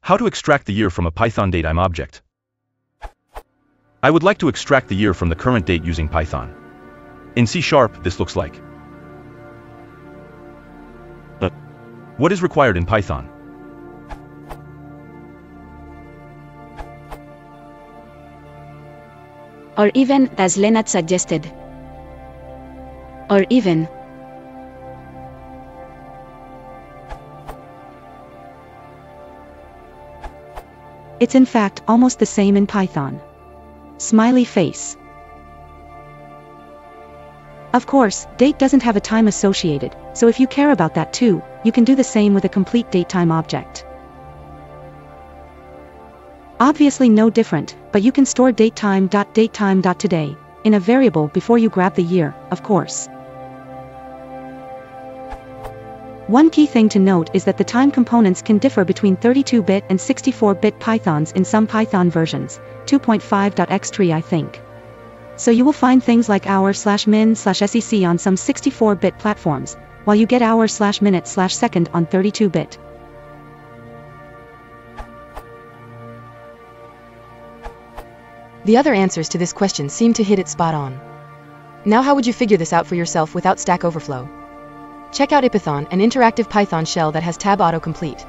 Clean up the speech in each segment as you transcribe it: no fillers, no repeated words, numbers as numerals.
How to extract the year from a Python datetime object. I would like to extract the year from the current date using Python. In C#, this looks like. What is required in Python? Or even, as Lennart suggested. Or even. It's in fact almost the same in Python. Smiley face. Of course, date doesn't have a time associated, so if you care about that too, you can do the same with a complete datetime object. Obviously no different, but you can store datetime.datetime.today in a variable before you grab the year, of course. One key thing to note is that the time components can differ between 32-bit and 64-bit Pythons in some Python versions, 2.5.x3 I think. So you will find things like hour/min/sec on some 64-bit platforms, while you get hour/minute/second on 32-bit. The other answers to this question seem to hit it spot on. Now how would you figure this out for yourself without Stack Overflow? Check out Ipython, an interactive Python shell that has tab autocomplete.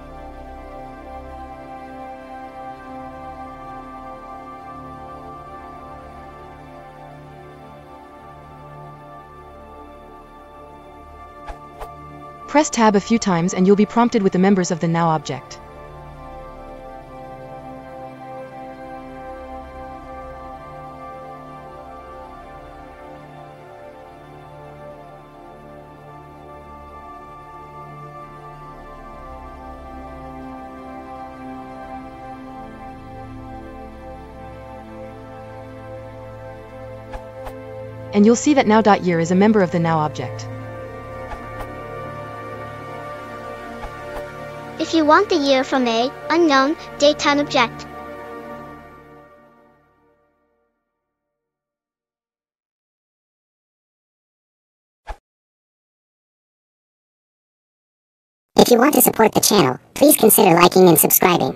Press tab a few times and you'll be prompted with the members of the now object. And you'll see that now.year is a member of the now object. If you want the year from a unknown datetime object, if you want to support the channel, please consider liking and subscribing.